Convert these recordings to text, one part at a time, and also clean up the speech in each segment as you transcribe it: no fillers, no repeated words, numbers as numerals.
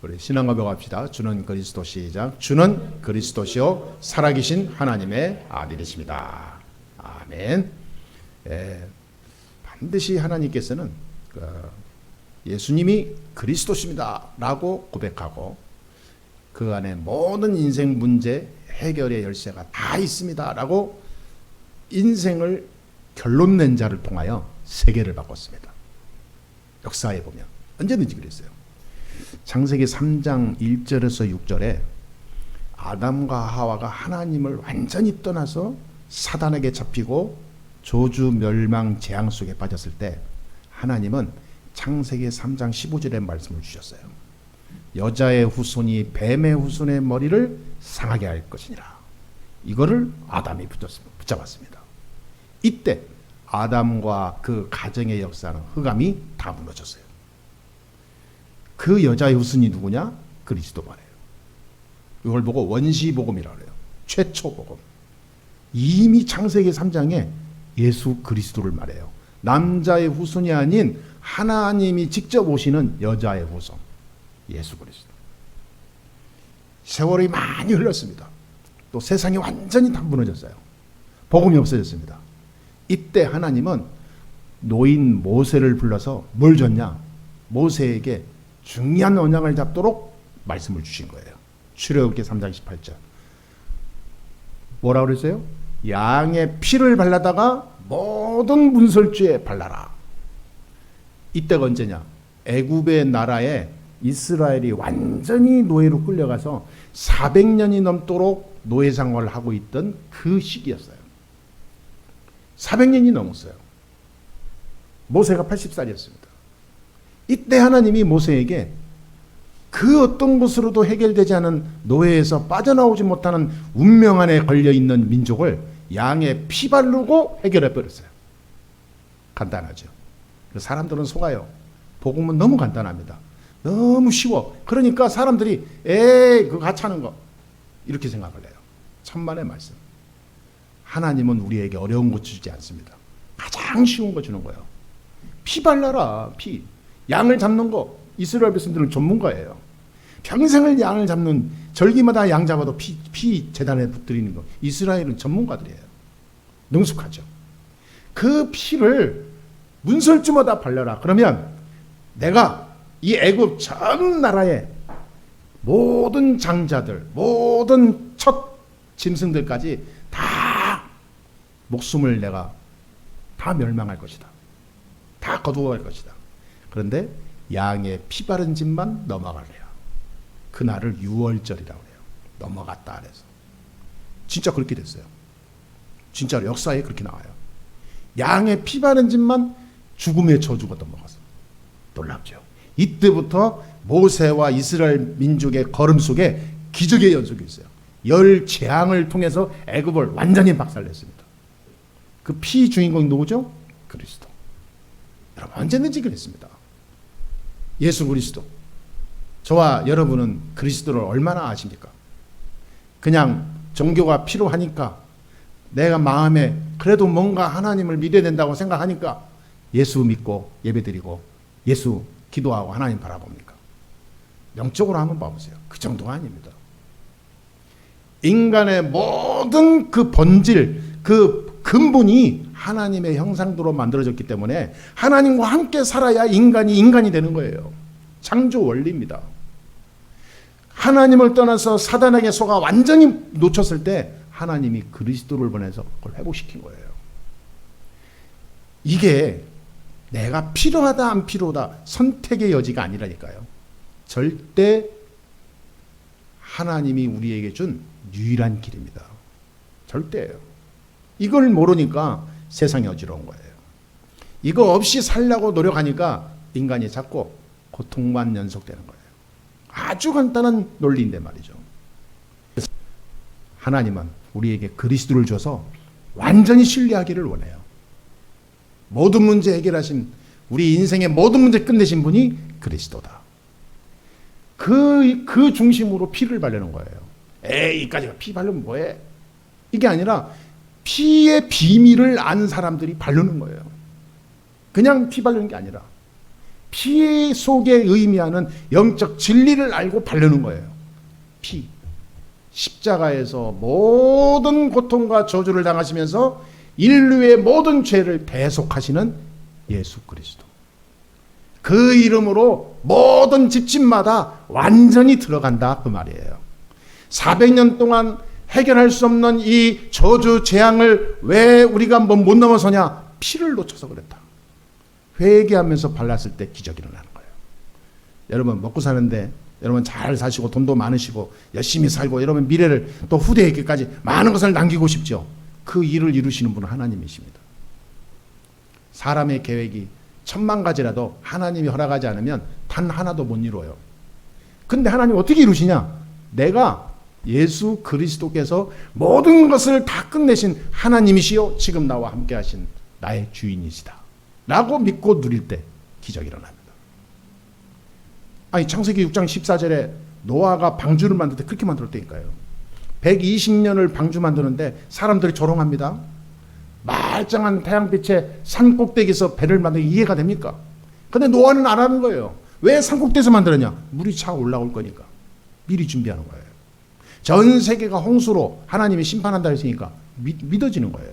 우리 신앙 고백합시다. 주는 그리스도 시작. 주는 그리스도시요 살아계신 하나님의 아들이십니다. 아멘. 반드시 하나님께서는 예수님이 그리스도십니다 라고 고백하고 그 안에 모든 인생 문제 해결의 열쇠가 다 있습니다 라고 인생을 결론 낸 자를 통하여 세계를 바꿨습니다. 역사에 보면 언제든지 그랬어요. 창세기 3장 1절에서 6절에 아담과 하와가 하나님을 완전히 떠나서 사단에게 잡히고 저주 멸망 재앙 속에 빠졌을 때 하나님은 창세기 3장 15절에 말씀을 주셨어요. 여자의 후손이 뱀의 후손의 머리를 상하게 할 것이니라. 이거를 아담이 붙잡았습니다. 이때 아담과 그 가정의 역사는 흑암이 다 무너졌어요. 그 여자의 후손이 누구냐? 그리스도 말이에요. 이걸 보고 원시복음이라고 해요. 최초복음. 이미 창세기 3장에 예수 그리스도를 말해요. 남자의 후손이 아닌 하나님이 직접 오시는 여자의 후손 예수 그리스도. 세월이 많이 흘렀습니다. 또 세상이 완전히 다 무너졌어요. 복음이 없어졌습니다. 이때 하나님은 노인 모세를 불러서 뭘 줬냐? 모세에게 중요한 언약을 잡도록 말씀을 주신 거예요. 출애굽기 3장 18절. 뭐라고 그랬어요? 양의 피를 발라다가 모든 문설주에 발라라. 이때가 언제냐? 애굽의 나라에 이스라엘이 완전히 노예로 끌려가서 400년이 넘도록 노예 생활을 하고 있던 그 시기였어요. 400년이 넘었어요. 모세가 80살이었습니다. 이때 하나님이 모세에게 그 어떤 것으로도 해결되지 않은 노예에서 빠져나오지 못하는 운명 안에 걸려있는 민족을 양의 피 바르고 해결해 버렸어요. 간단하죠. 사람들은 속아요. 복음은 너무 간단합니다. 너무 쉬워. 그러니까 사람들이 그거 하찮은 거 이렇게 생각을 해요. 천만의 말씀. 하나님은 우리에게 어려운 거 주지 않습니다. 가장 쉬운 거 주는 거예요. 피 발라라. 피. 양을 잡는 거 이스라엘 백성들은 전문가예요. 평생을 양을 잡는 절기마다 양 잡아도 피 제단에 붙들이는 거 이스라엘은 전문가들이에요. 능숙하죠. 그 피를 문설주마다 발라라. 그러면 내가 이 애굽 전 나라의 모든 장자들, 모든 첫 짐승들까지 다 목숨을 내가 다 멸망할 것이다. 다 거두어갈 것이다. 그런데 양의 피 바른 집만 넘어가래요. 그날을 6월절이라고 해요. 넘어갔다 그래서. 진짜 그렇게 됐어요. 진짜로 역사에 그렇게 나와요. 양의 피 바른 집만 죽음의 저주가 넘어갔어. 놀랍죠. 이때부터 모세와 이스라엘 민족의 걸음 속에 기적의 연속이 있어요. 열 재앙을 통해서 애굽을 완전히 박살냈습니다. 그 피 주인공이 누구죠? 그리스도. 여러분 언제든지 그랬습니다. 예수 그리스도. 저와 여러분은 그리스도를 얼마나 아십니까? 그냥 종교가 필요하니까 내가 마음에 그래도 뭔가 하나님을 믿어야 된다고 생각하니까 예수 믿고 예배드리고 예수 기도하고 하나님 바라봅니까? 영적으로 한번 봐보세요. 그 정도가 아닙니다. 인간의 모든 그 본질, 그 근본이 하나님의 형상대로 만들어졌기 때문에 하나님과 함께 살아야 인간이 되는 거예요. 창조 원리입니다. 하나님을 떠나서 사단에게 속아 완전히 놓쳤을 때 하나님이 그리스도를 보내서 그걸 회복시킨 거예요. 이게 내가 필요하다 안 필요하다 선택의 여지가 아니라니까요. 절대 하나님이 우리에게 준 유일한 길입니다. 절대예요. 이걸 모르니까 세상이 어지러운 거예요. 이거 없이 살려고 노력하니까 인간이 자꾸 고통만 연속되는 거예요. 아주 간단한 논리인데 말이죠. 하나님은 우리에게 그리스도를 줘서 완전히 신뢰하기를 원해요. 모든 문제 해결하신, 우리 인생의 모든 문제 끝내신 분이 그리스도다. 그 중심으로 피를 바르는 거예요. 이까지가 피 바르면 뭐해? 이게 아니라 피의 비밀을 아는 사람들이 바르는 거예요. 그냥 피 바르는 게 아니라 피 속에 의미하는 영적 진리를 알고 바르는 거예요. 피. 십자가에서 모든 고통과 저주를 당하시면서 인류의 모든 죄를 대속하시는 예수 그리스도. 그 이름으로 모든 집집마다 완전히 들어간다 그 말이에요. 400년 동안 해결할 수 없는 이 저주 재앙을 왜 우리가 못 넘어서냐? 피를 놓쳐서 그랬다. 회개하면서 발랐을 때 기적이 일어나는 거예요. 여러분 먹고 사는데 여러분 잘 사시고 돈도 많으시고 열심히 살고 여러분 미래를 또 후대에게까지 많은 것을 남기고 싶죠. 그 일을 이루시는 분은 하나님이십니다. 사람의 계획이 1000만 가지라도 하나님이 허락하지 않으면 단 하나도 못 이루어요. 근데 하나님 어떻게 이루시냐? 내가 예수 그리스도께서 모든 것을 다 끝내신 하나님이시요 지금 나와 함께 하신 나의 주인이시다 라고 믿고 누릴 때 기적이 일어납니다. 아니 창세기 6장 14절에 노아가 방주를 만들 때 그렇게 만들었다니까요. 120년을 방주 만드는데 사람들이 조롱합니다. 말짱한 태양빛에 산 꼭대기에서 배를 만들기 이해가 됩니까? 근데 노아는 안 하는 거예요. 왜 산 꼭대기에서 만들었냐? 물이 차 올라올 거니까 미리 준비하는 거예요. 전 세계가 홍수로 하나님이 심판한다 했으니까 믿어지는 거예요.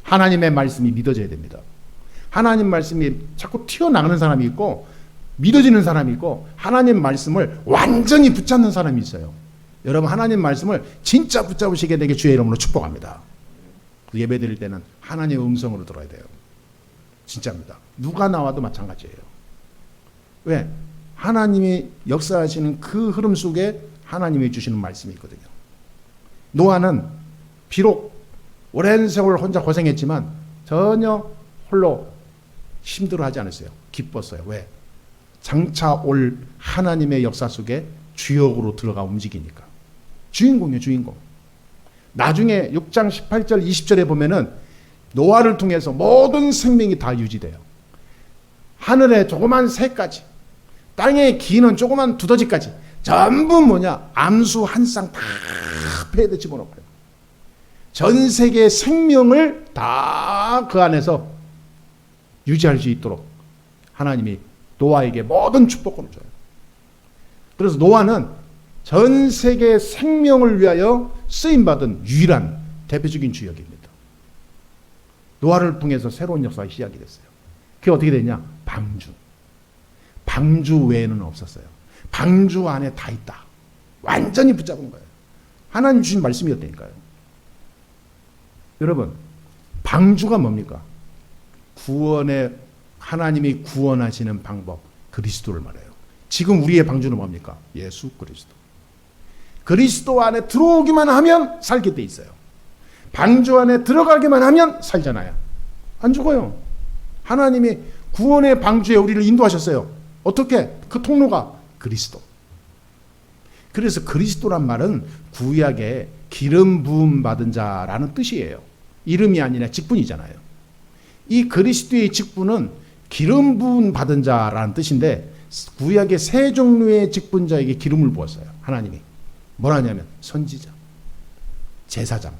하나님의 말씀이 믿어져야 됩니다. 하나님 말씀이 자꾸 튀어나가는 사람이 있고 믿어지는 사람이 있고 하나님 말씀을 완전히 붙잡는 사람이 있어요. 여러분 하나님 말씀을 진짜 붙잡으시게 되게 주의 이름으로 축복합니다. 예배 드릴 때는 하나님의 음성으로 들어야 돼요. 진짜입니다. 누가 나와도 마찬가지예요. 왜? 하나님이 역사하시는 그 흐름 속에 하나님이 주시는 말씀이 있거든요. 노아는 비록 오랜 세월 혼자 고생했지만 전혀 홀로 힘들어하지 않았어요. 기뻤어요. 왜? 장차 올 하나님의 역사 속에 주역으로 들어가 움직이니까. 주인공이에요. 주인공. 나중에 6장 18절 20절에 보면은 노아를 통해서 모든 생명이 다 유지돼요. 하늘의 조그만 새까지 땅에 기는 조그만 두더지까지 전부 뭐냐? 암수 한 쌍 다 배에다 집어넣어요. 전 세계의 생명을 다 그 안에서 유지할 수 있도록 하나님이 노아에게 모든 축복권을 줘요. 그래서 노아는 전 세계의 생명을 위하여 쓰임받은 유일한 대표적인 주역입니다. 노아를 통해서 새로운 역사가 시작이 됐어요. 그게 어떻게 되냐? 방주. 방주 외에는 없었어요. 방주 안에 다 있다. 완전히 붙잡은 거예요. 하나님 주신 말씀이었다니까요. 여러분, 방주가 뭡니까? 구원의 하나님이 구원하시는 방법, 그리스도를 말해요. 지금 우리의 방주는 뭡니까? 예수 그리스도. 그리스도 안에 들어오기만 하면 살게 돼 있어요. 방주 안에 들어가기만 하면 살잖아요. 안 죽어요. 하나님이 구원의 방주에 우리를 인도하셨어요. 어떻게? 그 통로가 그리스도. 그래서 그리스도란 말은 구약의 기름 부음 받은 자라는 뜻이에요. 이름이 아니라 직분이잖아요. 이 그리스도의 직분은 기름 부음 받은 자라는 뜻인데 구약의 세 종류의 직분자에게 기름을 부었어요. 하나님이. 뭐라냐면 선지자, 제사장,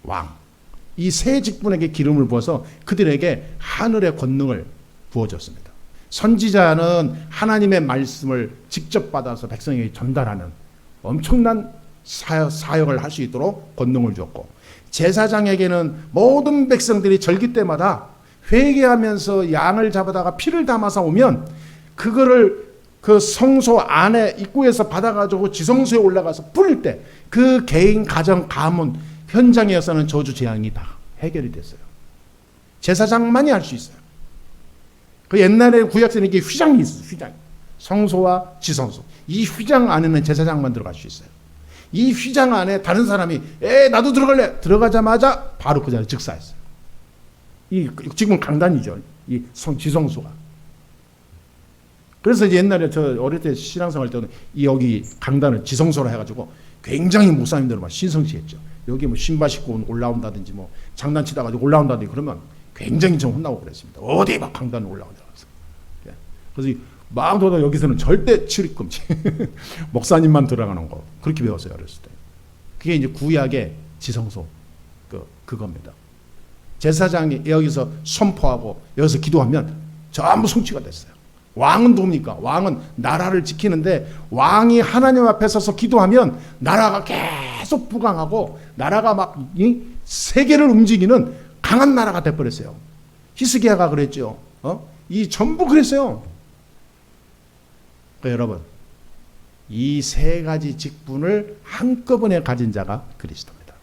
왕. 이 세 직분에게 기름을 부어서 그들에게 하늘의 권능을 부어줬습니다. 선지자는 하나님의 말씀을 직접 받아서 백성에게 전달하는 엄청난 사역을 할 수 있도록 권능을 줬고, 제사장에게는 모든 백성들이 절기 때마다 회개하면서 양을 잡아다가 피를 담아서 오면 그거를 그 성소 안에 입구에서 받아가지고 지성소에 올라가서 뿌릴 때 그 개인 가정 가문 현장에서는 저주 재앙이 다 해결이 됐어요. 제사장만이 할 수 있어요. 그 옛날에 구약서는 이게 휘장이 있어요. 휘장. 성소와 지성소. 이 휘장 안에는 제사장만 들어갈 수 있어요. 이 휘장 안에 다른 사람이 나도 들어갈래. 들어가자마자 바로 그 자리에 즉사했어요. 이 지금은 강단이죠. 이 지성소가. 그래서 옛날에 저 어릴 때 신앙생활 때는 여기 강단을 지성소로 해가지고 굉장히 목사님들은 막 신성시했죠. 여기 뭐 신발 신고 올라온다든지 뭐 장난치다가 올라온다든지 그러면 굉장히 좀 혼나고 그랬습니다. 어디 막 강단을 올라온다고 해서. 그래서 막 둬도 여기서는 절대 출입금지. 목사님만 들어가는 거. 그렇게 배웠어요, 어렸을 때. 그게 이제 구약의 지성소 그겁니다. 제사장이 여기서 선포하고 여기서 기도하면 전부 성취가 됐어요. 왕은 뭡니까? 왕은 나라를 지키는데 왕이 하나님 앞에 서서 기도하면 나라가 계속 부강하고 나라가 막 이 세계를 움직이는 강한 나라가 돼버렸어요. 히스기야가 그랬죠. 이 전부 그랬어요. 그러니까 여러분, 이 세 가지 직분을 한꺼번에 가진 자가 그리스도입니다.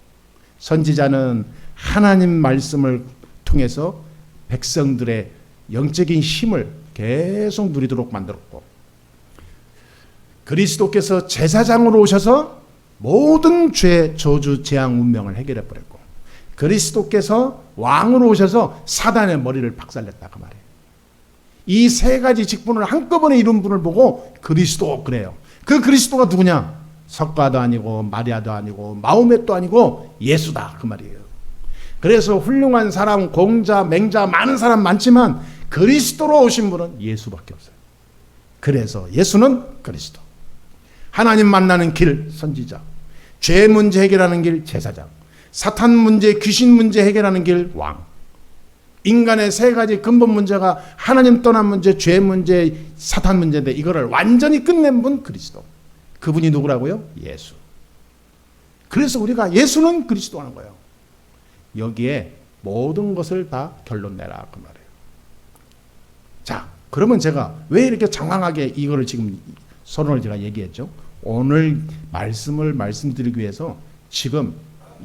선지자는 하나님 말씀을 통해서 백성들의 영적인 힘을 계속 누리도록 만들었고, 그리스도께서 제사장으로 오셔서 모든 죄, 저주, 재앙, 운명을 해결해 버렸고, 그리스도께서 왕으로 오셔서 사단의 머리를 박살냈다 그 말이에요. 이 세 가지 직분을 한꺼번에 이룬 분을 보고 그리스도 그래요. 그 그리스도가 누구냐? 석가도 아니고 마리아도 아니고 마호멧도 아니고 예수다 그 말이에요. 그래서 훌륭한 사람, 공자, 맹자 많은 사람 많지만 그리스도로 오신 분은 예수밖에 없어요. 그래서 예수는 그리스도. 하나님 만나는 길 선지자, 죄 문제 해결하는 길 제사장, 사탄 문제, 귀신 문제 해결하는 길 왕. 인간의 세 가지 근본 문제가 하나님 떠난 문제, 죄 문제, 사탄 문제인데 이거를 완전히 끝낸 분 그리스도. 그분이 누구라고요? 예수. 그래서 우리가 예수는 그리스도 하는 거예요. 여기에 모든 것을 다 결론 내라 그 말이에요. 자, 그러면 제가 왜 이렇게 장황하게 이거를 지금 서론을 제가 얘기했죠? 오늘 말씀을 말씀드리기 위해서 지금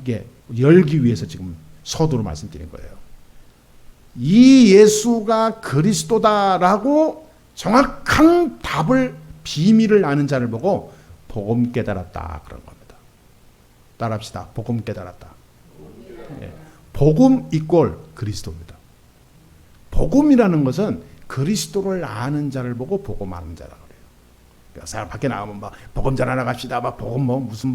이게 열기 위해서 지금 서두로 말씀드린 거예요. 이 예수가 그리스도다라고 정확한 답을, 비밀을 아는 자를 보고 복음 깨달았다 그런 겁니다. 따라합시다. 복음 깨달았다. 예. 복음 이꼴 그리스도입니다. 복음이라는 것은 그리스도를 아는 자를 보고 복음 아는 자라고 그래요. 그러니까 사람 밖에 나가면 막 복음 전하러 갑시다. 막 복음 무슨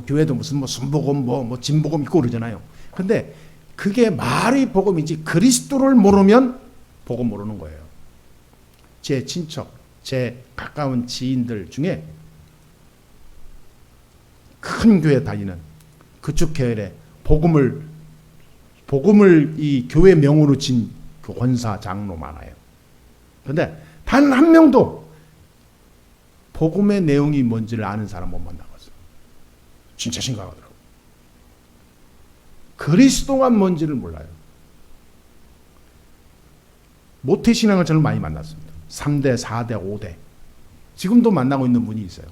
교회도 무슨 순복음 진복음 있고 그러잖아요. 근데 그게 말이 복음이지 그리스도를 모르면 복음 모르는 거예요. 제 친척, 제 가까운 지인들 중에 큰 교회 다니는 그쪽 계열에 복음을 이 교회 명으로 진 그 권사 장로 많아요. 그런데 단 한 명도 복음의 내용이 뭔지를 아는 사람 못 만나봤어요. 진짜 심각하더라고요. 그리스도가 뭔지를 몰라요. 모태신앙을 저는 많이 만났습니다. 3대, 4대, 5대. 지금도 만나고 있는 분이 있어요.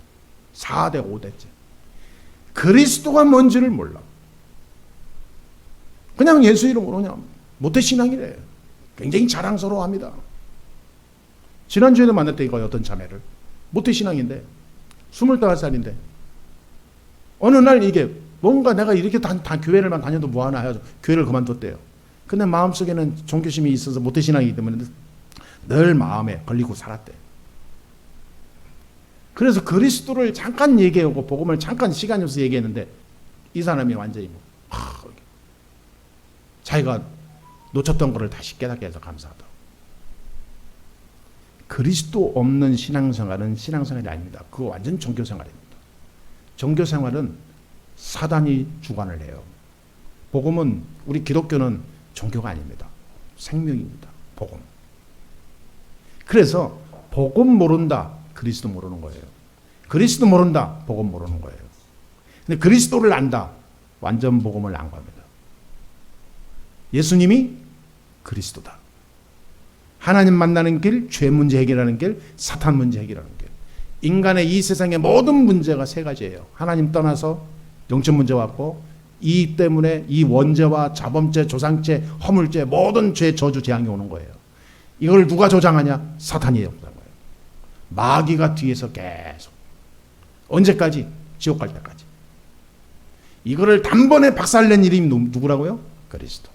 4대, 5대째. 그리스도가 뭔지를 몰라. 그냥 예수 이름으로 그냥 모태신앙이래. 굉장히 자랑스러워합니다. 지난주에도 만났다니까요. 어떤 자매를. 모태신앙인데 25살인데 어느 날 이게 뭔가 내가 이렇게 다 교회를만 다녀도 뭐하나 해서 교회를 그만뒀대요. 근데 마음속에는 종교심이 있어서 모태신앙이기 때문에 늘 마음에 걸리고 살았대. 그래서 그리스도를 잠깐 얘기하고 복음을 잠깐 시간이 없어서 얘기했는데 이 사람이 완전히 자기가 놓쳤던 것을 다시 깨닫게 해서 감사하다. 그리스도 없는 신앙생활은 신앙생활이 아닙니다. 그거 완전 종교생활입니다. 종교생활은 사단이 주관을 해요. 복음은, 우리 기독교는 종교가 아닙니다. 생명입니다. 복음. 그래서 복음 모른다, 그리스도 모르는 거예요. 그리스도 모른다, 복음 모르는 거예요. 근데 그리스도를 안다, 완전 복음을 안 겁니다. 예수님이 그리스도다. 하나님 만나는 길, 죄 문제 해결하는 길, 사탄 문제 해결하는 길. 인간의 이 세상의 모든 문제가 세 가지예요. 하나님 떠나서 영적 문제 왔고, 이 때문에 이 원죄와 자범죄, 조상죄, 허물죄, 모든 죄, 저주, 재앙이 오는 거예요. 이걸 누가 조장하냐? 사탄이 조장하는 거예요. 마귀가 뒤에서 계속. 언제까지? 지옥 갈 때까지. 이거를 단번에 박살낸 이름이 누구라고요? 그리스도.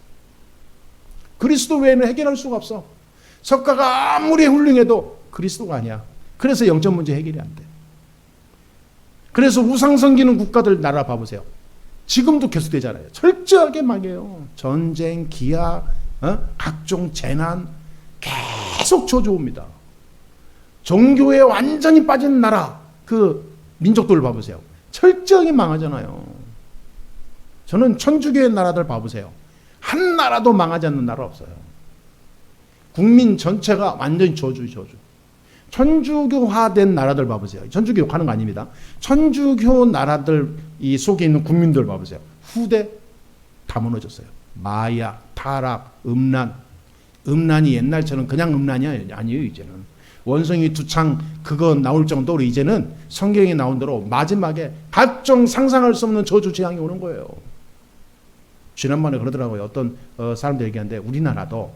그리스도 외에는 해결할 수가 없어. 석가가 아무리 훌륭해도 그리스도가 아니야. 그래서 영적 문제 해결이 안 돼. 그래서 우상 섬기는 국가들 나라 봐보세요. 지금도 계속되잖아요. 철저하게 망해요. 전쟁, 기아, 각종 재난 계속 저주옵니다. 종교에 완전히 빠진 나라, 그 민족들 봐보세요. 철저하게 망하잖아요. 저는 천주교의 나라들 봐보세요. 한 나라도 망하지 않는 나라 없어요. 국민 전체가 완전히 저주. 천주교화된 나라들 봐보세요. 천주교 하는 거 아닙니다. 천주교 나라들 이 속에 있는 국민들 봐보세요. 후대 다 무너졌어요. 마약, 타락, 음란. 음란이 옛날처럼 그냥 음란이 아니에요. 이제는 원숭이 두창 그거 나올 정도로 이제는 성경에 나온 대로 마지막에 각종 상상할 수 없는 저주 재앙이 오는 거예요. 지난번에 그러더라고요. 어떤 사람들 얘기하는데 우리나라도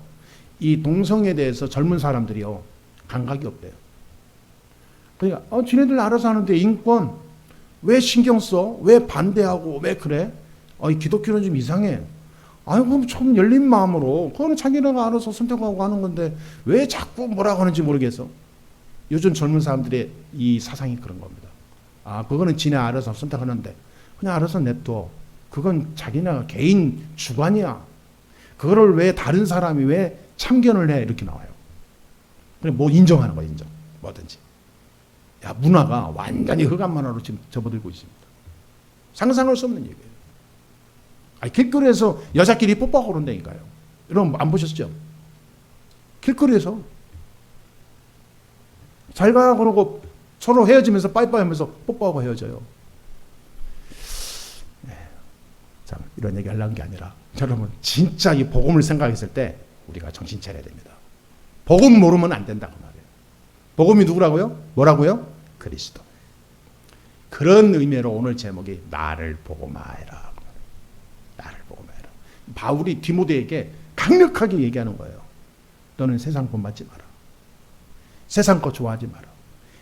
이 동성애에 대해서 젊은 사람들이요 감각이 없대요. 그러니까 지네들 알아서 하는데 인권 왜 신경 써? 왜 반대하고 왜 그래? 기독교는 좀 이상해. 그럼 좀 열린 마음으로 그거는 자기네가 알아서 선택하고 하는 건데 왜 자꾸 뭐라고 하는지 모르겠어. 요즘 젊은 사람들의 이 사상이 그런 겁니다. 그거는 지네 알아서 선택하는데 그냥 알아서 냅둬. 그건 자기네가 개인 주관이야. 그거를 왜 다른 사람이 왜 참견을 해? 이렇게 나와요. 그래 뭐 인정하는 거야. 인정. 뭐든지. 문화가 완전히 흑암 문화로 지금 접어들고 있습니다. 상상할 수 없는 얘기예요. 길거리에서 여자끼리 뽀뽀하고 그런다니까요. 여러분 안 보셨죠? 길거리에서 잘가 그러고 서로 헤어지면서 빠이빠이 하면서 뽀뽀하고 헤어져요. 참 이런 얘기 하려는 게 아니라 여러분 진짜 이 복음을 생각했을 때 우리가 정신 차려야 됩니다. 복음 모르면 안 된다고 말이에요. 복음이 누구라고요? 뭐라고요? 그리스도. 그런 의미로 오늘 제목이 나를 복음화해라. 나를 복음화해라. 바울이 디모데에게 강력하게 얘기하는 거예요. 너는 세상 본받지 마라. 세상 거 좋아하지 마라.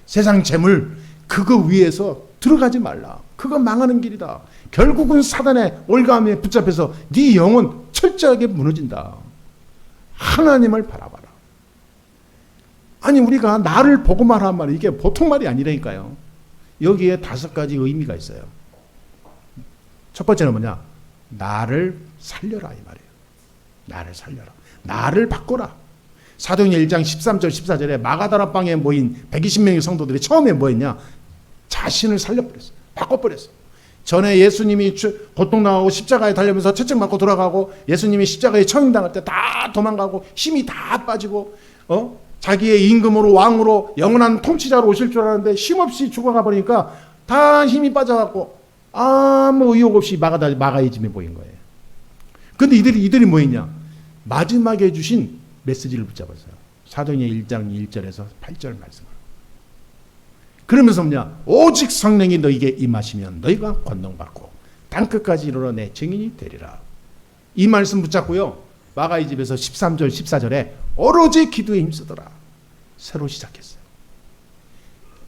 세상 재물 그거 위에서 들어가지 말라. 그거 망하는 길이다. 결국은 사단의 올가미에 붙잡혀서 네 영혼 철저하게 무너진다. 하나님을 바라봐라. 아니 우리가 나를 복음화하란 말이 이게 보통 말이 아니라니까요. 여기에 5가지 의미가 있어요. 첫 번째는 뭐냐? 나를 살려라 이 말이에요. 나를 살려라. 나를 바꿔라. 사도행전 1장 13절 14절에 마가다라 방에 모인 120명의 성도들이 처음에 뭐 했냐? 자신을 살려버렸어요. 바꿔버렸어요. 전에 예수님이 고통당하고 십자가에 달리면서 채찍맞고 돌아가고 예수님이 십자가에 처형당할 때 다 도망가고 힘이 다 빠지고 자기의 임금으로 왕으로 영원한 통치자로 오실 줄 알았는데 힘없이 죽어가 버리니까 다 힘이 빠져갖고 아무 의욕 없이 마가의 집에 모인 거예요. 근데 이들이 뭐 했냐? 마지막에 주신 메시지를 붙잡았어요. 사도행전 1장 1절에서 8절 말씀을. 그러면서 뭐냐? 오직 성령이 너에게 임하시면 너희가 권능받고 땅끝까지 이르러 내 증인이 되리라. 이 말씀 붙잡고요. 마가의 집에서 13절 14절에 오로지 기도에 힘쓰더라. 새로 시작했어요.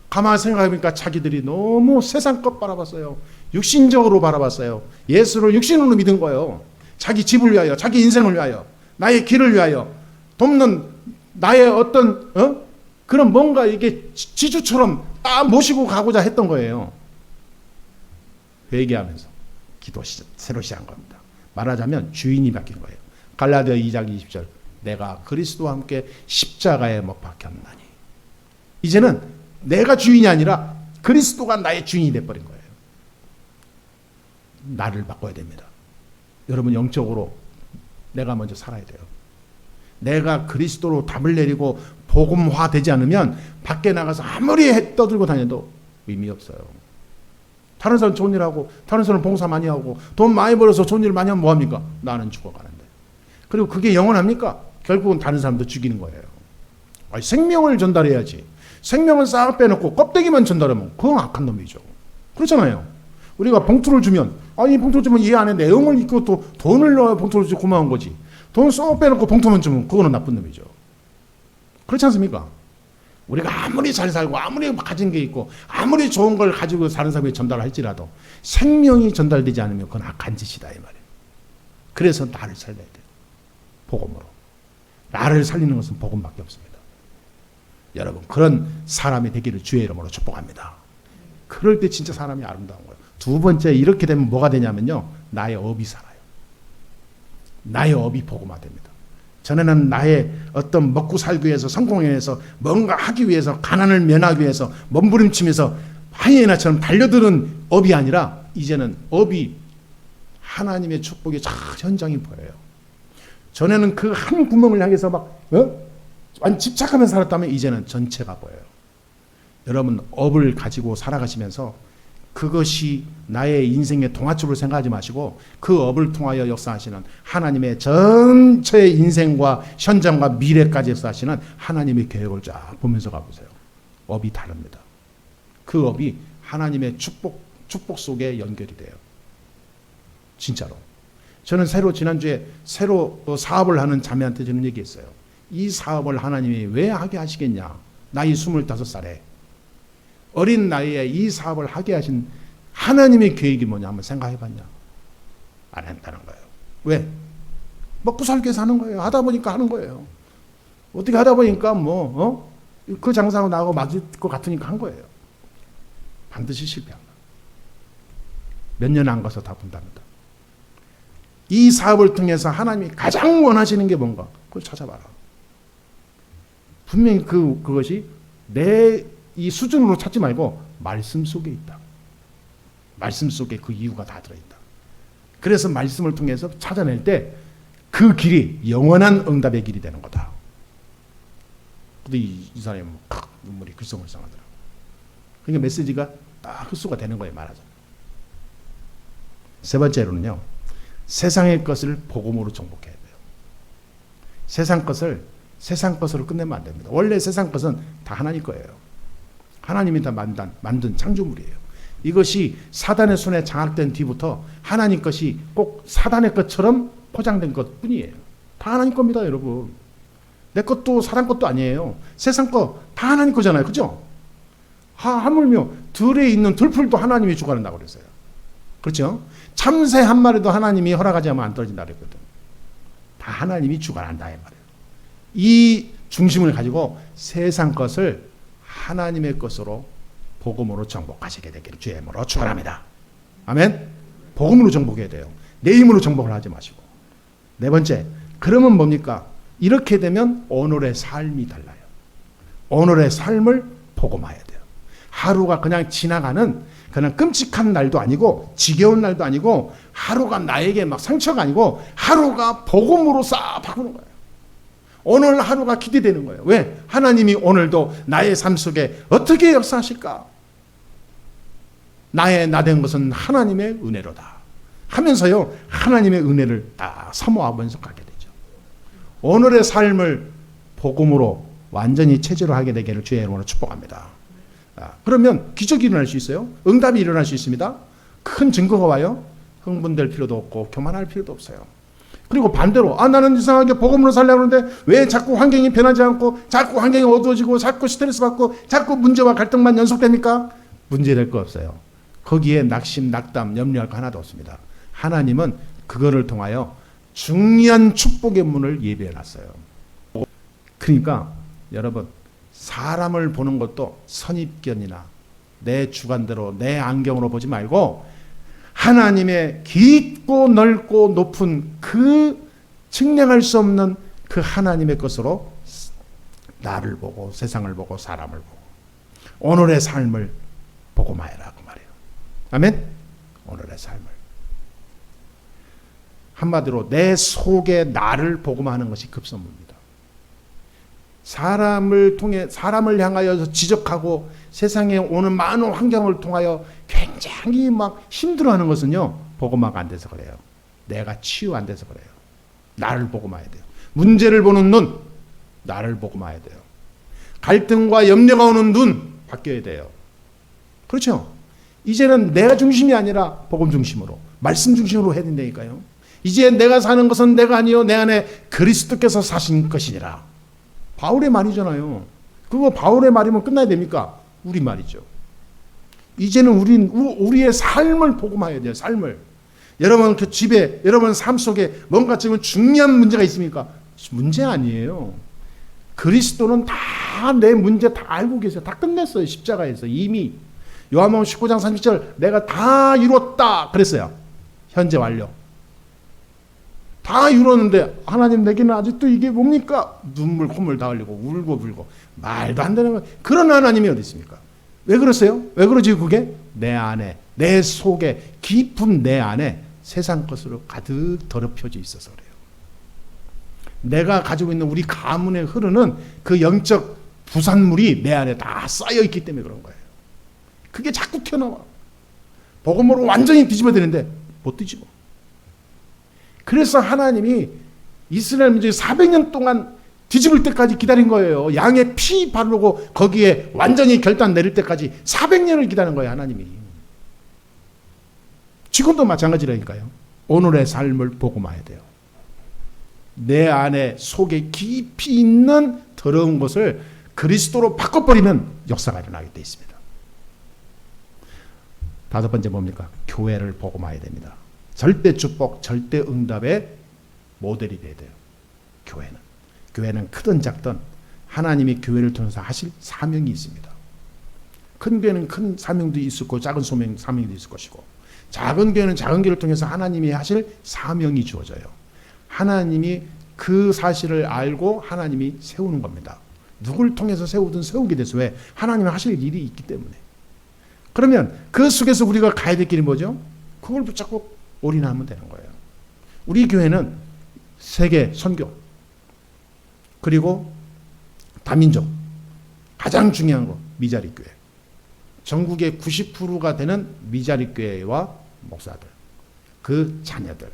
가만히 생각해보니까 자기들이 너무 세상 것 바라봤어요. 육신적으로 바라봤어요. 예수를 육신으로 믿은 거예요. 자기 집을 위하여, 자기 인생을 위하여, 나의 길을 위하여 돕는 나의 어떤 그런 뭔가 이게 지주처럼 딱 모시고 가고자 했던 거예요. 회개하면서 새로 시작한 겁니다. 말하자면 주인이 바뀐 거예요. 갈라디아 2장 20절 내가 그리스도와 함께 십자가에 못 박혔나니 이제는 내가 주인이 아니라 그리스도가 나의 주인이 돼버린 거예요. 나를 바꿔야 됩니다. 여러분 영적으로 내가 먼저 살아야 돼요. 내가 그리스도로 답을 내리고 복음화되지 않으면 밖에 나가서 아무리 떠들고 다녀도 의미 없어요. 다른 사람 좋은 일 하고 다른 사람 봉사 많이 하고 돈 많이 벌어서 좋은 일 많이 하면 뭐합니까? 나는 죽어가는데. 그리고 그게 영원합니까? 결국은 다른 사람도 죽이는 거예요. 생명을 전달해야지. 생명은 싹 빼놓고 껍데기만 전달하면 그건 악한 놈이죠. 그렇잖아요. 우리가 봉투를 주면 이 봉투를 주면 이 안에 내용을 읽고 또 돈을 넣어야 봉투를 주고 고마운 거지. 돈 쏙 빼놓고 봉투만 주면 그거는 나쁜 놈이죠. 그렇지 않습니까? 우리가 아무리 잘 살고 아무리 가진 게 있고 아무리 좋은 걸 가지고 다른 사람에게 전달할지라도 생명이 전달되지 않으면 그건 악한 짓이다 이 말이에요. 그래서 나를 살려야 돼요. 복음으로. 나를 살리는 것은 복음밖에 없습니다. 여러분 그런 사람이 되기를 주의 이름으로 축복합니다. 그럴 때 진짜 사람이 아름다운 거예요. 두 번째 이렇게 되면 뭐가 되냐면요. 나의 업이 살아요. 나의 업이 복음화됩니다. 전에는 나의 어떤 먹고 살기 위해서 성공하기 위해서 뭔가 하기 위해서 가난을 면하기 위해서 몸부림치면서 하이에나처럼 달려드는 업이 아니라 이제는 업이 하나님의 축복의 현장이 보여요. 전에는 그 한 구멍을 향해서 막 집착하면서 살았다면 이제는 전체가 보여요. 여러분 업을 가지고 살아가시면서 그것이 나의 인생의 동화줄을 생각하지 마시고 그 업을 통하여 역사하시는 하나님의 전체의 인생과 현장과 미래까지 역사하시는 하나님의 계획을 쫙 보면서 가보세요. 업이 다릅니다. 그 업이 하나님의 축복 속에 연결이 돼요. 진짜로. 저는 지난주에 새로 사업을 하는 자매한테 저는 얘기했어요. 이 사업을 하나님이 왜 하게 하시겠냐. 나이 25살에 어린 나이에 이 사업을 하게 하신 하나님의 계획이 뭐냐 한번 생각해 봤냐. 안 한다는 거예요. 왜? 먹고 살기 위해서 하는 거예요. 하다 보니까 하는 거예요. 어떻게 하다 보니까 그 장사하고 나하고 맞을 것 같으니까 한 거예요. 반드시 실패합니다. 몇 년 안 가서 다 본답니다. 이 사업을 통해서 하나님이 가장 원하시는 게 뭔가 그걸 찾아봐라. 분명히 그것이 내 이 수준으로 찾지 말고 말씀 속에 있다. 말씀 속에 그 이유가 다 들어있다. 그래서 말씀을 통해서 찾아낼 때 그 길이 영원한 응답의 길이 되는 거다. 근데 이 사람이 눈물이 글썽글썽하더라고요. 그러니까 메시지가 딱 흡수가 되는 거예요. 말하자면. 세 번째로는요. 세상의 것을 복음으로 정복해야 돼요. 세상 것으로 끝내면 안 됩니다. 원래 세상 것은 다 하나님 거예요. 하나님이 다 만든 창조물이에요. 이것이 사단의 손에 장악된 뒤부터 하나님 것이 꼭 사단의 것처럼 포장된 것뿐이에요. 다 하나님 겁니다, 여러분. 내 것도 사단 것도 아니에요. 세상 거 다 하나님 거잖아요. 그죠? 하물며 들에 있는 들풀도 하나님이 주관한다고 그랬어요. 그렇죠? 참새 한 마리도 하나님이 허락하지 않으면 안 떨어진다 그랬거든. 다 하나님이 주관한다 이 말이에요. 이 중심을 가지고 세상 것을 하나님의 것으로 복음으로 정복하시게 되기를 주의 이름으로 축원합니다. 아멘. 복음으로 정복해야 돼요. 내 힘으로 정복을 하지 마시고. 네 번째, 그러면 뭡니까? 이렇게 되면 오늘의 삶이 달라요. 오늘의 삶을 복음화해야 돼요. 하루가 그냥 지나가는 그냥 끔찍한 날도 아니고 지겨운 날도 아니고 하루가 나에게 막 상처가 아니고 하루가 복음으로 싹 바꾸는 거예요. 오늘 하루가 기대되는 거예요. 왜? 하나님이 오늘도 나의 삶 속에 어떻게 역사하실까? 나 된 것은 하나님의 은혜로다 하면서요. 하나님의 은혜를 딱 사모하면서 가게 되죠. 오늘의 삶을 복음으로 완전히 체질로 하게 되기를 주의 이름으로 축복합니다. 그러면 기적이 일어날 수 있어요. 응답이 일어날 수 있습니다. 큰 증거가 와요. 흥분될 필요도 없고 교만할 필요도 없어요. 그리고 반대로 나는 이상하게 복음으로 살려고 하는데 왜 자꾸 환경이 변하지 않고 자꾸 환경이 어두워지고 자꾸 스트레스 받고 자꾸 문제와 갈등만 연속됩니까? 문제될 거 없어요. 거기에 낙심, 낙담, 염려할 거 하나도 없습니다. 하나님은 그거를 통하여 중요한 축복의 문을 예비해 놨어요. 그러니까 여러분 사람을 보는 것도 선입견이나 내 주관대로 내 안경으로 보지 말고 하나님의 깊고 넓고 높은 그 측량할 수 없는 그 하나님의 것으로 나를 보고 세상을 보고 사람을 보고 오늘의 삶을 복음화해라 그 말이에요. 아멘. 오늘의 삶을 한마디로 내 속에 나를 복음화하는 것이 급선무입니다. 사람을 향하여 지적하고 세상에 오는 많은 환경을 통하여 굉장히 막 힘들어하는 것은요 복음화가 안 돼서 그래요. 내가 치유 안 돼서 그래요. 나를 복음화해야 돼요. 문제를 보는 눈 나를 복음화해야 돼요. 갈등과 염려가 오는 눈 바뀌어야 돼요. 그렇죠? 이제는 내가 중심이 아니라 복음 중심으로 말씀 중심으로 해야 된다니까요. 이제 내가 사는 것은 내가 아니요 내 안에 그리스도께서 사신 것이니라. 바울의 말이잖아요. 그거 바울의 말이면 끝나야 됩니까? 우리 말이죠. 이제는 우리의 삶을 복음화해야 돼요. 삶을. 여러분 그 집에 여러분 삶 속에 뭔가 지금 중요한 문제가 있습니까? 문제 아니에요. 그리스도는 다 내 문제 다 알고 계세요. 다 끝냈어요. 십자가에서 이미. 요한복음 19장 30절 내가 다 이뤘다 그랬어요. 현재 완료. 다 이뤘는데 하나님 내게는 아직도 이게 뭡니까? 눈물 콧물 다 흘리고 울고 불고 말도 안 되는 거. 그런 하나님이 어디 있습니까? 왜 그러세요? 왜 그러지 그게? 내 안에 내 속에 깊은 내 안에 세상 것으로 가득 더럽혀져 있어서 그래요. 내가 가지고 있는 우리 가문에 흐르는 그 영적 부산물이 내 안에 다 쌓여 있기 때문에 그런 거예요. 그게 자꾸 튀어나와. 복음으로 완전히 뒤집어야 되는데 못 뒤집어. 그래서 하나님이 이스라엘 민족이 400년 동안 뒤집을 때까지 기다린 거예요. 양의 피 바르고 거기에 완전히 결단 내릴 때까지 400년을 기다린 거예요, 하나님이. 지금도 마찬가지라니까요. 오늘의 삶을 복음화해야 돼요. 내 안에 속에 깊이 있는 더러운 것을 그리스도로 바꿔버리면 역사가 일어나게 돼 있습니다. 5번째 뭡니까? 교회를 복음화해야 됩니다. 절대 축복, 절대 응답의 모델이 돼야 돼요. 교회는 크든 작든 하나님이 교회를 통해서 하실 사명이 있습니다. 큰 교회는 큰 사명도 있을 거고 작은 사명도 있을 것이고, 작은 교회는 작은 교회를 통해서 하나님이 하실 사명이 주어져요. 하나님이 그 사실을 알고 하나님이 세우는 겁니다. 누굴 통해서 세우든 세우게 돼서 왜? 하나님이 하실 일이 있기 때문에. 그러면 그 속에서 우리가 가야 될 길이 뭐죠? 그걸 붙잡고 올인하면 되는 거예요. 우리 교회는 세계 선교, 그리고 다민족, 가장 중요한 거 미자립 교회. 전국의 90%가 되는 미자립 교회와 목사들, 그 자녀들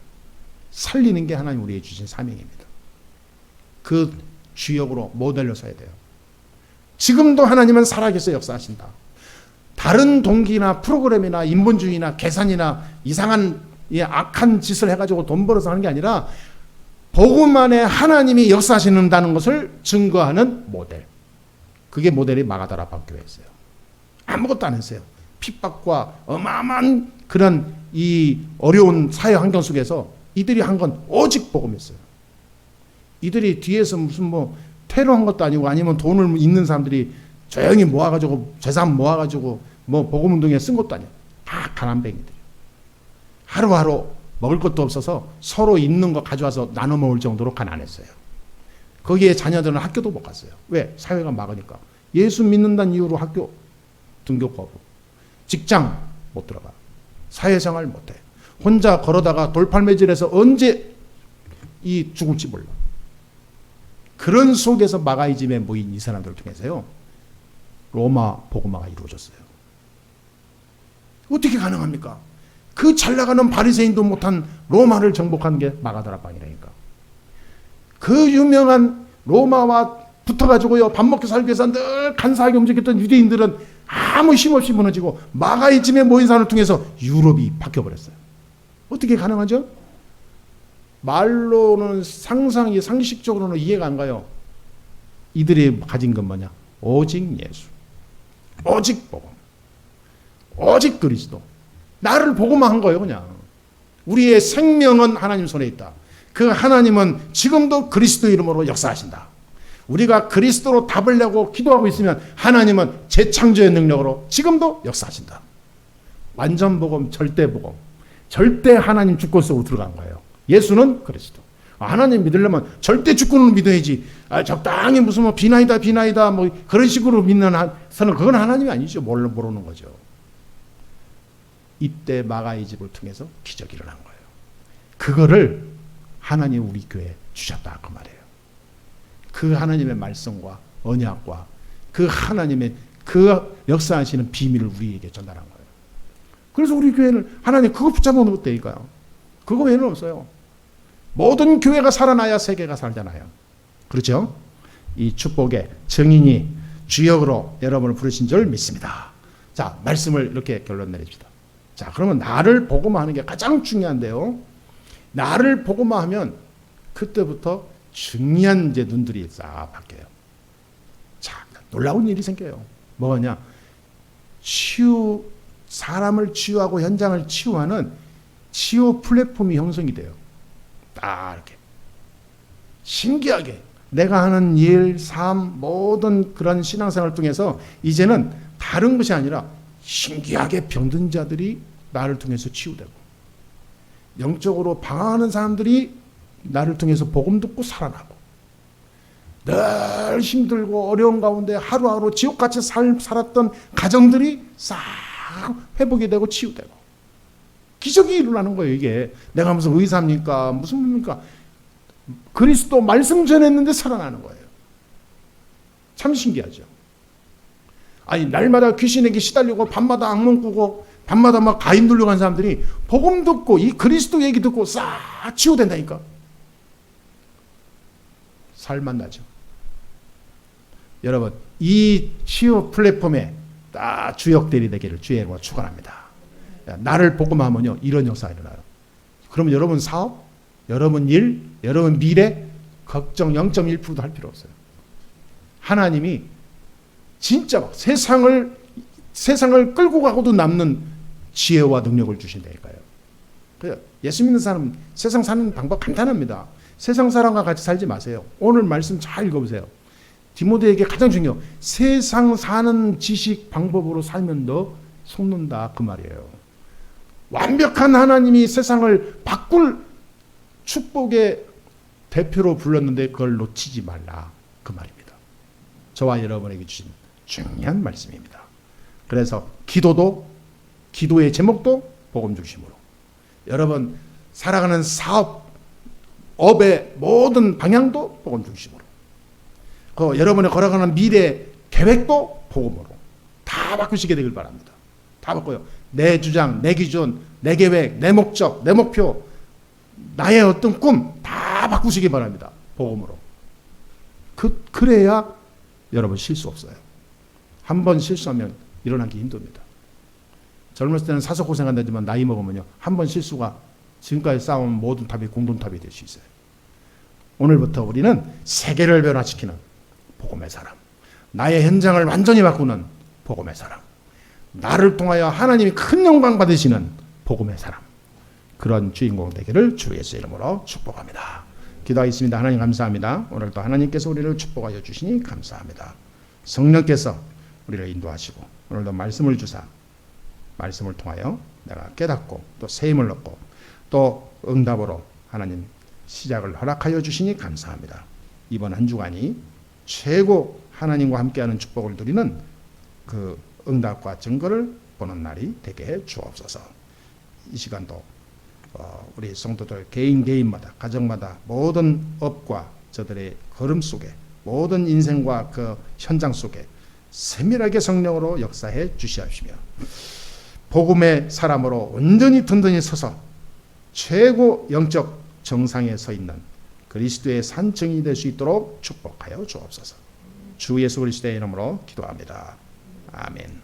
살리는 게 하나님 우리에게 주신 사명입니다. 그 주역으로 모델로 서야 돼요. 지금도 하나님은 살아계셔 역사하신다. 다른 동기나 프로그램이나 인본주의나 계산이나 이상한 악한 짓을 해가지고 돈 벌어서 하는 게 아니라 복음 안에 하나님이 역사하신다는 것을 증거하는 모델. 그게 모델이 마가다라 교회였어요. 아무것도 안 했어요. 핍박과 어마어마한 그런 이 어려운 사회 환경 속에서 이들이 한 건 오직 복음이었어요. 이들이 뒤에서 무슨 뭐 테러한 것도 아니고 아니면 돈을 있는 사람들이 조용히 모아가지고 재산 모아가지고 뭐 복음운동에 쓴 것도 아니에요. 다 가난뱅이들. 하루하루 먹을 것도 없어서 서로 있는 거 가져와서 나눠 먹을 정도로 가난했어요. 거기에 자녀들은 학교도 못 갔어요. 왜? 사회가 막으니까. 예수 믿는다는 이유로 학교 등교 거부. 직장 못 들어가. 사회생활 못해. 혼자 걸어다가 돌팔매질해서 언제 죽을지 몰라. 그런 속에서 마가이즘에 모인 이 사람들을 통해서요, 로마 복음화가 이루어졌어요. 어떻게 가능합니까? 그 잘 나가는 바리새인도 못한 로마를 정복한 게 마가다라 방이라니까. 그 유명한 로마와 붙어가지고요, 밥 먹고 살기 위해서 늘 간사하게 움직였던 유대인들은 아무 힘없이 무너지고 마가이즘에 모인 사람을 통해서 유럽이 바뀌어버렸어요. 어떻게 가능하죠? 말로는 상식적으로는 이해가 안 가요. 이들이 가진 건 뭐냐? 오직 예수, 오직 복음, 오직 그리스도. 나를 복음화한 거예요, 그냥. 우리의 생명은 하나님 손에 있다. 그 하나님은 지금도 그리스도 이름으로 역사하신다. 우리가 그리스도로 답을 내고 기도하고 있으면 하나님은 재창조의 능력으로 지금도 역사하신다. 완전 복음, 절대 복음. 절대 하나님 주권 속으로 들어간 거예요. 예수는 그리스도. 하나님 믿으려면 절대 주권을 믿어야지. 적당히 무슨 뭐 비나이다 뭐 그런 식으로 믿는 선은 그건 하나님이 아니죠. 모르는 거죠. 이때 마가의 집을 통해서 기적이 일어난 거예요. 그거를 하나님 우리 교회에 주셨다 그 말이에요. 그 하나님의 말씀과 언약과 그 하나님의 그 역사하시는 비밀을 우리에게 전달한 거예요. 그래서 우리 교회는 하나님 그거 붙잡아 놓았다니까요. 그거 외에는 없어요. 모든 교회가 살아나야 세계가 살잖아요. 그렇죠? 이 축복의 증인이 주역으로 여러분을 부르신 줄 믿습니다. 자, 말씀을 이렇게 결론 내립시다. 자, 그러면 나를 복음화하는 게 가장 중요한데요. 나를 복음화하면 그때부터 중요한 이제 눈들이 싹 바뀌어요. 자, 놀라운 일이 생겨요. 뭐냐? 사람을 치유하고 현장을 치유하는 치유 플랫폼이 형성이 돼요. 딱 이렇게. 신기하게 내가 하는 일, 삶, 모든 그런 신앙생활을 통해서 이제는 다른 것이 아니라 신기하게 병든 자들이 나를 통해서 치유되고 영적으로 방황하는 사람들이 나를 통해서 복음 듣고 살아나고 늘 힘들고 어려운 가운데 하루하루 지옥같이 살았던 가정들이 싹 회복이 되고 치유되고 기적이 일어나는 거예요. 이게 내가 무슨 의사입니까? 무슨 뭡니까? 그리스도 말씀 전했는데 살아나는 거예요. 참 신기하죠. 아니 날마다 귀신에게 시달리고 밤마다 악몽 꾸고 밤마다 막 가인 눌려간 사람들이 복음 듣고 이 그리스도 얘기 듣고 싹 치유된다니까. 살만 나죠. 여러분 이 치유 플랫폼에 다 주역들이 되기를 주의 이름으로 축원합니다. 나를 복음만 하면요 이런 역사가 일어나요. 그러면 여러분 사업, 여러분 일, 여러분 미래 걱정 0.1%도 할 필요 없어요. 하나님이 진짜 막 세상을 끌고 가고도 남는 지혜와 능력을 주신다니까요. 그래서 예수 믿는 사람은 세상 사는 방법 간단합니다. 세상 사람과 같이 살지 마세요. 오늘 말씀 잘 읽어보세요. 디모데에게 가장 중요해요. 세상 사는 지식 방법으로 살면 너 속는다 그 말이에요. 완벽한 하나님이 세상을 바꿀 축복의 대표로 불렀는데 그걸 놓치지 말라 그 말입니다. 저와 여러분에게 주신 중요한 말씀입니다. 그래서 기도의 제목도 복음 중심으로, 여러분 살아가는 업의 모든 방향도 복음 중심으로, 여러분의 걸어가는 미래 계획도 복음으로 다 바꾸시게 되길 바랍니다. 다 바꿔요. 내 주장, 내 기준, 내 계획, 내 목적, 내 목표, 나의 어떤 꿈 다 바꾸시기 바랍니다. 복음으로. 그래야 여러분 실수 없어요. 한번 실수하면 일어나기 힘듭니다. 젊었을 때는 사서 고생한다지만 나이 먹으면요 한번 실수가 지금까지 쌓아온 모든 탑이 공동탑이 될 수 있어요. 오늘부터 우리는 세계를 변화시키는 복음의 사람, 나의 현장을 완전히 바꾸는 복음의 사람, 나를 통하여 하나님이 큰 영광 받으시는 복음의 사람, 그런 주인공 되기를 주 예수의 이름으로 축복합니다. 기도하겠습니다. 하나님 감사합니다. 오늘도 하나님께서 우리를 축복하여 주시니 감사합니다. 성령께서 우리를 인도하시고 오늘도 말씀을 주사 말씀을 통하여 내가 깨닫고 또 새 힘을 얻고 또 응답으로 하나님 시작을 허락하여 주시니 감사합니다. 이번 한 주간이 최고 하나님과 함께하는 축복을 누리는 그 응답과 증거를 보는 날이 되게 해 주옵소서. 이 시간도 우리 성도들 개인마다 가정마다 모든 업과 저들의 걸음 속에 모든 인생과 그 현장 속에 세밀하게 성령으로 역사해 주시옵시며 복음의 사람으로 온전히 든든히 서서 최고 영적 정상에 서 있는 그리스도의 산증이 될 수 있도록 축복하여 주옵소서. 주 예수 그리스도의 이름으로 기도합니다. 아멘.